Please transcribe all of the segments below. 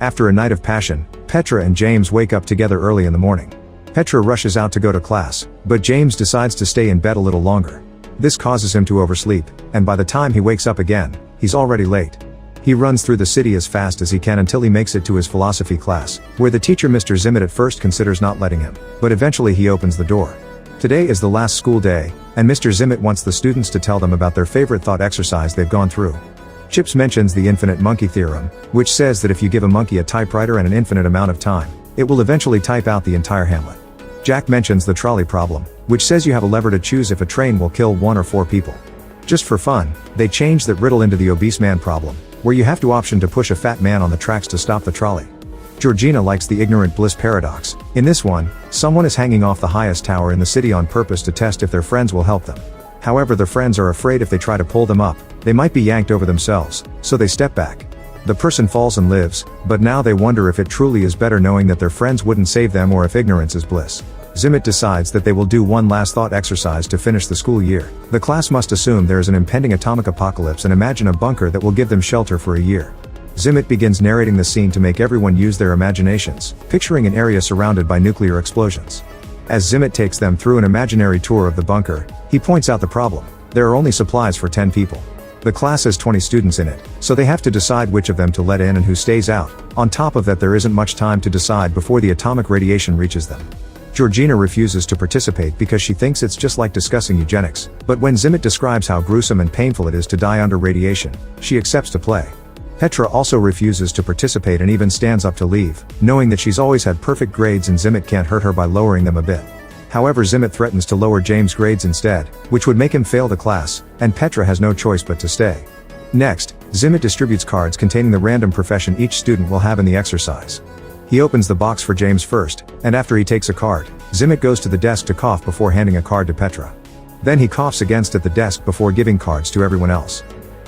After a night of passion, Petra and James wake up together early in the morning. Petra rushes out to go to class, but James decides to stay in bed a little longer. This causes him to oversleep, and by the time he wakes up again, he's already late. He runs through the city as fast as he can until he makes it to his philosophy class, where the teacher Mr. Zimmet at first considers not letting him, but eventually he opens the door. Today is the last school day, and Mr. Zimmet wants the students to tell them about their favorite thought exercise they've gone through. Chips mentions the infinite monkey theorem, which says that if you give a monkey a typewriter and an infinite amount of time, it will eventually type out the entire Hamlet. Jack mentions the trolley problem, which says you have a lever to choose if a train will kill 1 or 4 people. Just for fun, they change that riddle into the obese man problem, where you have to option to push a fat man on the tracks to stop the trolley. Georgina likes the ignorant bliss paradox. In this one, someone is hanging off the highest tower in the city on purpose to test if their friends will help them. However, the friends are afraid if they try to pull them up, they might be yanked over themselves, so they step back. The person falls and lives, but now they wonder if it truly is better knowing that their friends wouldn't save them or if ignorance is bliss. Zimmet decides that they will do one last thought exercise to finish the school year. The class must assume there is an impending atomic apocalypse and imagine a bunker that will give them shelter for a year. Zimmet begins narrating the scene to make everyone use their imaginations, picturing an area surrounded by nuclear explosions. As Zimmet takes them through an imaginary tour of the bunker, he points out the problem. There are only supplies for 10 people. The class has 20 students in it, so they have to decide which of them to let in and who stays out. On top of that, there isn't much time to decide before the atomic radiation reaches them. Georgina refuses to participate because she thinks it's just like discussing eugenics, but when Zimmet describes how gruesome and painful it is to die under radiation, she accepts to play. Petra also refuses to participate and even stands up to leave, knowing that she's always had perfect grades and Zimmet can't hurt her by lowering them a bit. However, Zimmet threatens to lower James' grades instead, which would make him fail the class, and Petra has no choice but to stay. Next, Zimmet distributes cards containing the random profession each student will have in the exercise. He opens the box for James first, and after he takes a card, Zimmet goes to the desk to cough before handing a card to Petra. Then he coughs against at the desk before giving cards to everyone else.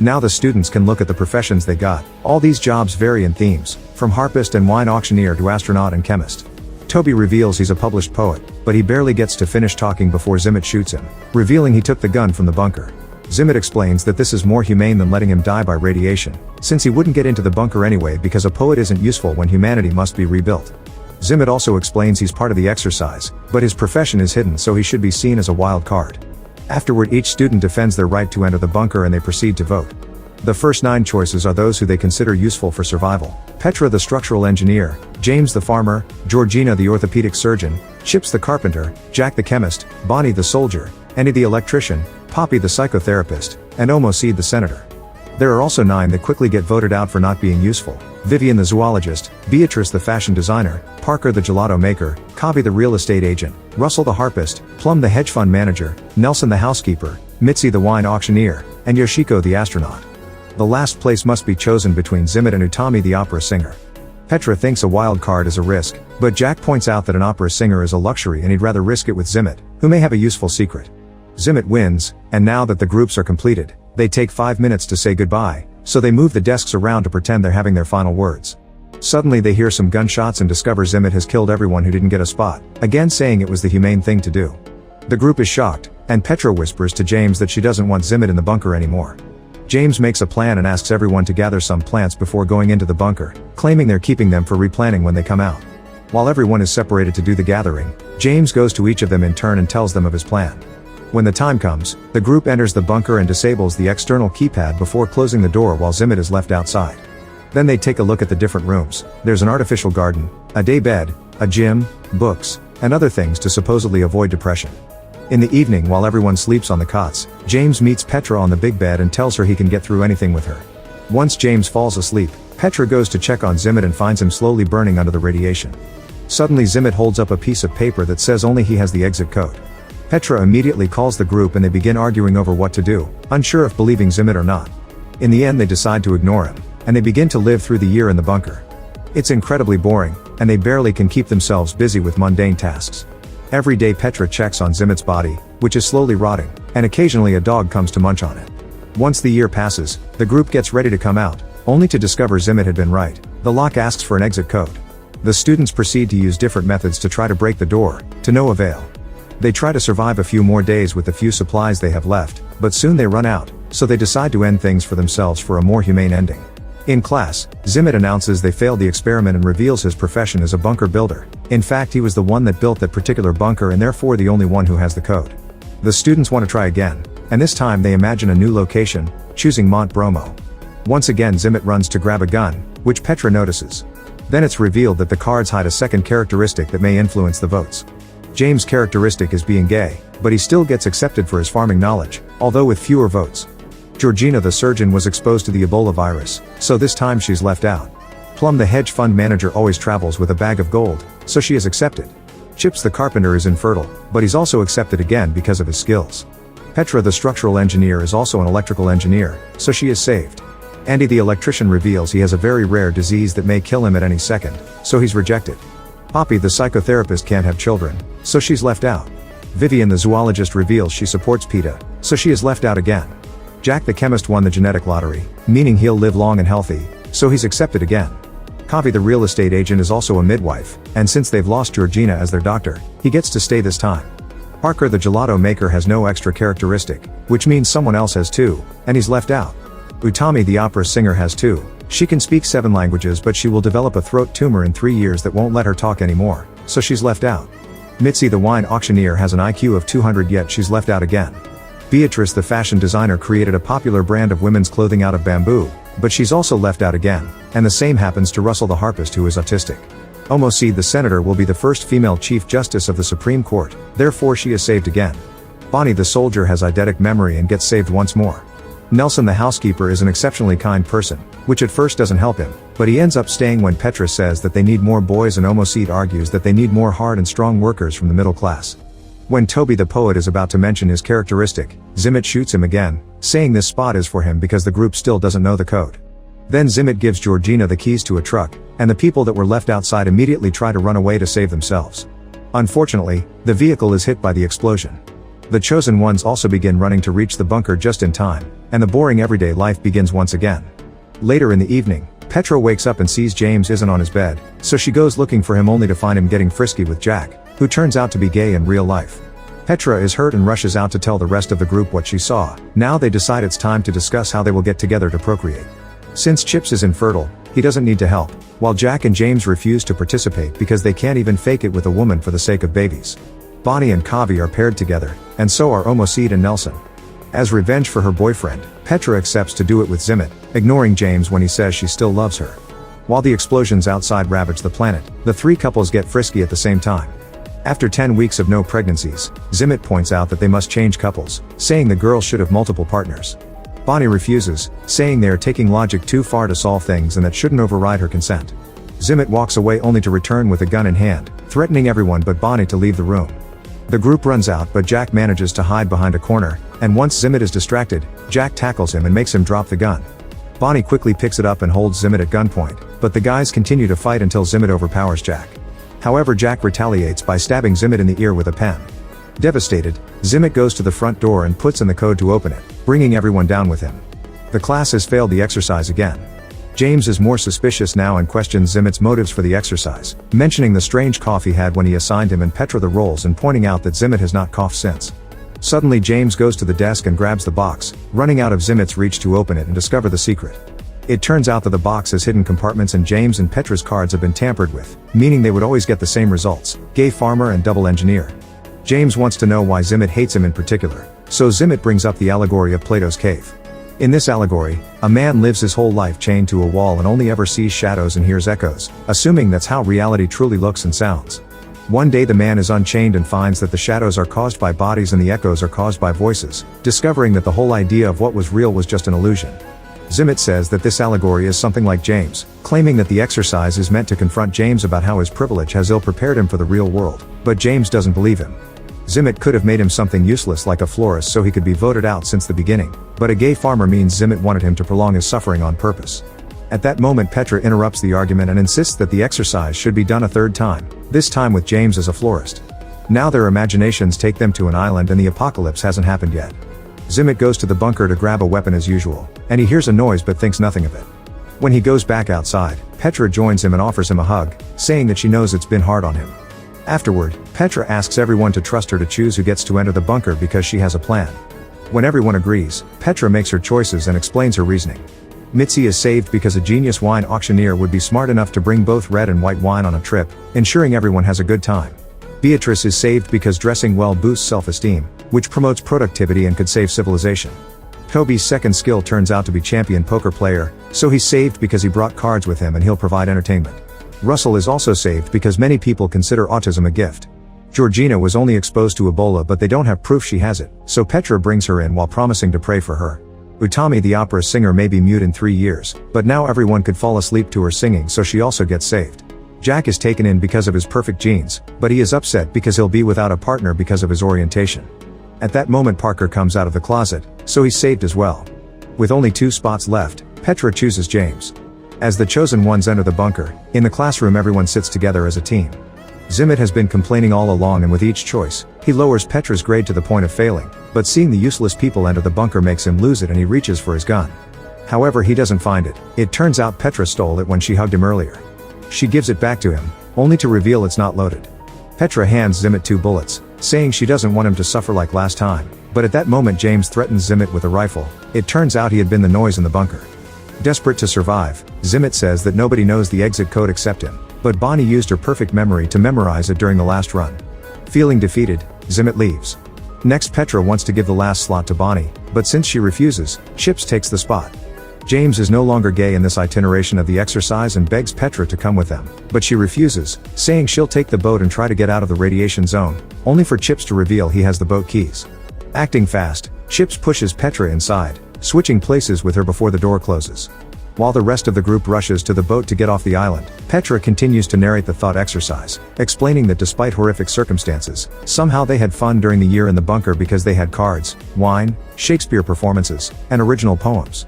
Now the students can look at the professions they got. All these jobs vary in themes, from harpist and wine auctioneer to astronaut and chemist. Toby reveals he's a published poet, but he barely gets to finish talking before Zimmet shoots him, revealing he took the gun from the bunker. Zimmet explains that this is more humane than letting him die by radiation, since he wouldn't get into the bunker anyway because a poet isn't useful when humanity must be rebuilt. Zimmet also explains he's part of the exercise, but his profession is hidden so he should be seen as a wild card. Afterward, each student defends their right to enter the bunker and they proceed to vote. The first 9 choices are those who they consider useful for survival. Petra the structural engineer, James the farmer, Georgina the orthopedic surgeon, Chips the carpenter, Jack the chemist, Bonnie the soldier, Annie the electrician, Poppy the psychotherapist, and Omo Seed the senator. There are also 9 that quickly get voted out for not being useful. Vivian the zoologist, Beatrice the fashion designer, Parker the gelato maker, Kavi the real estate agent, Russell the harpist, Plum the hedge fund manager, Nelson the housekeeper, Mitzi the wine auctioneer, and Yoshiko the astronaut. The last place must be chosen between Zimmet and Utami the opera singer. Petra thinks a wild card is a risk, but Jack points out that an opera singer is a luxury and he'd rather risk it with Zimmet, who may have a useful secret. Zimmet wins, and now that the groups are completed, they take 5 minutes to say goodbye, so they move the desks around to pretend they're having their final words. Suddenly they hear some gunshots and discover Zimmet has killed everyone who didn't get a spot, again saying it was the humane thing to do. The group is shocked, and Petra whispers to James that she doesn't want Zimmet in the bunker anymore. James makes a plan and asks everyone to gather some plants before going into the bunker, claiming they're keeping them for replanting when they come out. While everyone is separated to do the gathering, James goes to each of them in turn and tells them of his plan. When the time comes, the group enters the bunker and disables the external keypad before closing the door while Zimmet is left outside. Then they take a look at the different rooms. There's an artificial garden, a day bed, a gym, books, and other things to supposedly avoid depression. In the evening, while everyone sleeps on the cots, James meets Petra on the big bed and tells her he can get through anything with her. Once James falls asleep, Petra goes to check on Zimmet and finds him slowly burning under the radiation. Suddenly Zimmet holds up a piece of paper that says only he has the exit code. Petra immediately calls the group and they begin arguing over what to do, unsure if believing Zimmet or not. In the end they decide to ignore him, and they begin to live through the year in the bunker. It's incredibly boring, and they barely can keep themselves busy with mundane tasks. Every day Petra checks on Zimmet's body, which is slowly rotting, and occasionally a dog comes to munch on it. Once the year passes, the group gets ready to come out, only to discover Zimmet had been right. The lock asks for an exit code. The students proceed to use different methods to try to break the door, to no avail. They try to survive a few more days with the few supplies they have left, but soon they run out, so they decide to end things for themselves for a more humane ending. In class, Zimmet announces they failed the experiment and reveals his profession as a bunker builder. In fact, he was the one that built that particular bunker and therefore the only one who has the code. The students want to try again, and this time they imagine a new location, choosing Mont Bromo. Once again Zimmet runs to grab a gun, which Petra notices. Then it's revealed that the cards hide a second characteristic that may influence the votes. James' characteristic is being gay, but he still gets accepted for his farming knowledge, although with fewer votes. Georgina the surgeon was exposed to the Ebola virus, so this time she's left out. Plum the hedge fund manager always travels with a bag of gold, so she is accepted. Chips the carpenter is infertile, but he's also accepted again because of his skills. Petra the structural engineer is also an electrical engineer, so she is saved. Andy the electrician reveals he has a very rare disease that may kill him at any second, so he's rejected. Poppy the psychotherapist can't have children, so she's left out. Vivian the zoologist reveals she supports PETA, so she is left out again. Jack the chemist won the genetic lottery, meaning he'll live long and healthy, so he's accepted again. Kavi the real estate agent is also a midwife, and since they've lost Georgina as their doctor, he gets to stay this time. Parker the gelato maker has no extra characteristic, which means someone else has two, and he's left out. Utami the opera singer has two. She can speak 7 languages but she will develop a throat tumor in 3 years that won't let her talk anymore, so she's left out. Mitzi the wine auctioneer has an IQ of 200 yet she's left out again. Beatrice the fashion designer created a popular brand of women's clothing out of bamboo, but she's also left out again, and the same happens to Russell the harpist who is autistic. Omoseed the senator will be the first female chief justice of the Supreme Court, therefore she is saved again. Bonnie the soldier has eidetic memory and gets saved once more. Nelson the housekeeper is an exceptionally kind person, which at first doesn't help him, but he ends up staying when Petra says that they need more boys and Omoseed argues that they need more hard and strong workers from the middle class. When Toby the poet is about to mention his characteristic, Zimmet shoots him again, saying this spot is for him because the group still doesn't know the code. Then Zimmet gives Georgina the keys to a truck, and the people that were left outside immediately try to run away to save themselves. Unfortunately, the vehicle is hit by the explosion. The chosen ones also begin running to reach the bunker just in time, and the boring everyday life begins once again. Later in the evening, Petra wakes up and sees James isn't on his bed, so she goes looking for him only to find him getting frisky with Jack, who turns out to be gay in real life. Petra is hurt and rushes out to tell the rest of the group what she saw. Now they decide it's time to discuss how they will get together to procreate. Since Chips is infertile, he doesn't need to help, while Jack and James refuse to participate because they can't even fake it with a woman for the sake of babies. Bonnie and Kavi are paired together, and so are Omoseed and Nelson. As revenge for her boyfriend, Petra accepts to do it with Zimmet, ignoring James when he says she still loves her. While the explosions outside ravage the planet, the 3 couples get frisky at the same time. After 10 weeks of no pregnancies, Zimmet points out that they must change couples, saying the girls should have multiple partners. Bonnie refuses, saying they are taking logic too far to solve things and that shouldn't override her consent. Zimmet walks away only to return with a gun in hand, threatening everyone but Bonnie to leave the room. The group runs out but Jack manages to hide behind a corner, and once Zimmet is distracted, Jack tackles him and makes him drop the gun. Bonnie quickly picks it up and holds Zimmet at gunpoint, but the guys continue to fight until Zimmet overpowers Jack. However, Jack retaliates by stabbing Zimmet in the ear with a pen. Devastated, Zimmet goes to the front door and puts in the code to open it, bringing everyone down with him. The class has failed the exercise again. James is more suspicious now and questions Zimmet's motives for the exercise, mentioning the strange cough he had when he assigned him and Petra the roles and pointing out that Zimmet has not coughed since. Suddenly James goes to the desk and grabs the box, running out of Zimmet's reach to open it and discover the secret. It turns out that the box has hidden compartments and James and Petra's cards have been tampered with, meaning they would always get the same results: gay farmer and double engineer. James wants to know why Zimmet hates him in particular, so Zimmet brings up the allegory of Plato's cave. In this allegory, a man lives his whole life chained to a wall and only ever sees shadows and hears echoes, assuming that's how reality truly looks and sounds. One day the man is unchained and finds that the shadows are caused by bodies and the echoes are caused by voices, discovering that the whole idea of what was real was just an illusion. Zimmet says that this allegory is something like James, claiming that the exercise is meant to confront James about how his privilege has ill-prepared him for the real world, but James doesn't believe him. Zimmet could have made him something useless like a florist so he could be voted out since the beginning, but a gay farmer means Zimmet wanted him to prolong his suffering on purpose. At that moment Petra interrupts the argument and insists that the exercise should be done a third time, this time with James as a florist. Now their imaginations take them to an island and the apocalypse hasn't happened yet. Zimmet goes to the bunker to grab a weapon as usual, and he hears a noise but thinks nothing of it. When he goes back outside, Petra joins him and offers him a hug, saying that she knows it's been hard on him. Afterward, Petra asks everyone to trust her to choose who gets to enter the bunker because she has a plan. When everyone agrees, Petra makes her choices and explains her reasoning. Mitzi is saved because a genius wine auctioneer would be smart enough to bring both red and white wine on a trip, ensuring everyone has a good time. Beatrice is saved because dressing well boosts self-esteem, which promotes productivity and could save civilization. Toby's second skill turns out to be champion poker player, so he's saved because he brought cards with him and he'll provide entertainment. Russell is also saved because many people consider autism a gift. Georgina was only exposed to Ebola, but they don't have proof she has it, so Petra brings her in while promising to pray for her. Utami the opera singer may be mute in 3 years, but now everyone could fall asleep to her singing, so she also gets saved. Jack is taken in because of his perfect genes, but he is upset because he'll be without a partner because of his orientation. At that moment Parker comes out of the closet, so he's saved as well. With only 2 spots left, Petra chooses James. As the chosen ones enter the bunker, in the classroom everyone sits together as a team. Zimmet has been complaining all along, and with each choice, he lowers Petra's grade to the point of failing, but seeing the useless people enter the bunker makes him lose it and he reaches for his gun. However, he doesn't find it. It turns out Petra stole it when she hugged him earlier. She gives it back to him, only to reveal it's not loaded. Petra hands Zimmet 2 bullets, saying she doesn't want him to suffer like last time, but at that moment James threatens Zimmet with a rifle. It turns out he had been the noise in the bunker. Desperate to survive, Zimmet says that nobody knows the exit code except him, but Bonnie used her perfect memory to memorize it during the last run. Feeling defeated, Zimmet leaves. Next, Petra wants to give the last slot to Bonnie, but since she refuses, Chips takes the spot. James is no longer gay in this itineration of the exercise and begs Petra to come with them, but she refuses, saying she'll take the boat and try to get out of the radiation zone, only for Chips to reveal he has the boat keys. Acting fast, Chips pushes Petra inside, switching places with her before the door closes. While the rest of the group rushes to the boat to get off the island, Petra continues to narrate the thought exercise, explaining that despite horrific circumstances, somehow they had fun during the year in the bunker because they had cards, wine, Shakespeare performances, and original poems.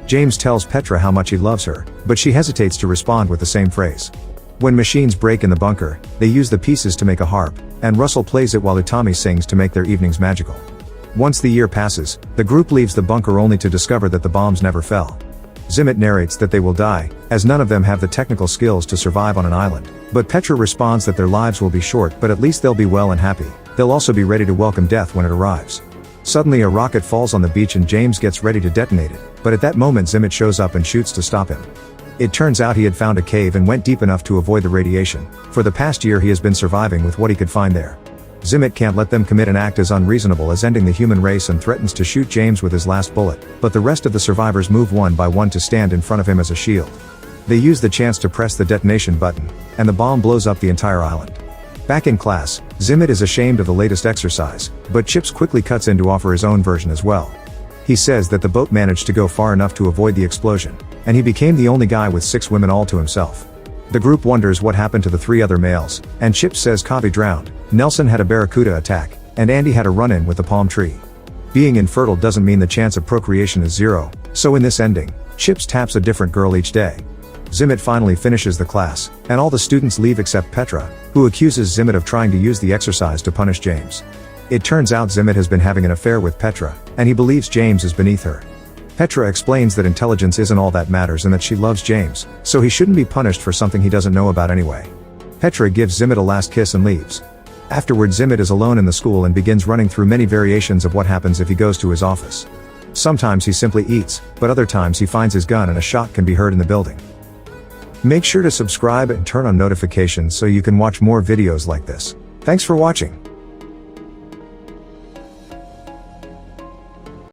James tells Petra how much he loves her, but she hesitates to respond with the same phrase. When machines break in the bunker, they use the pieces to make a harp, and Russell plays it while Utami sings to make their evenings magical. Once the year passes, the group leaves the bunker only to discover that the bombs never fell. Zimmet narrates that they will die, as none of them have the technical skills to survive on an island, but Petra responds that their lives will be short, but at least they'll be well and happy. They'll also be ready to welcome death when it arrives. Suddenly a rocket falls on the beach and James gets ready to detonate it, but at that moment Zimmet shows up and shoots to stop him. It turns out he had found a cave and went deep enough to avoid the radiation. For the past year he has been surviving with what he could find there. Zimmet can't let them commit an act as unreasonable as ending the human race and threatens to shoot James with his last bullet, but the rest of the survivors move one by one to stand in front of him as a shield. They use the chance to press the detonation button, and the bomb blows up the entire island. Back in class, Zimmet is ashamed of the latest exercise, but Chips quickly cuts in to offer his own version as well. He says that the boat managed to go far enough to avoid the explosion, and he became the only guy with 6 women all to himself. The group wonders what happened to the 3 other males, and Chips says Kavi drowned, Nelson had a barracuda attack, and Andy had a run-in with the palm tree. Being infertile doesn't mean the chance of procreation is 0, so in this ending, Chips taps a different girl each day. Zimmet finally finishes the class, and all the students leave except Petra, who accuses Zimmet of trying to use the exercise to punish James. It turns out Zimmet has been having an affair with Petra, and he believes James is beneath her. Petra explains that intelligence isn't all that matters and that she loves James, so he shouldn't be punished for something he doesn't know about anyway. Petra gives Zimmet a last kiss and leaves. Afterward, Zimmet is alone in the school and begins running through many variations of what happens if he goes to his office. Sometimes he simply eats, but other times he finds his gun and a shot can be heard in the building. Make sure to subscribe and turn on notifications so you can watch more videos like this. Thanks for watching.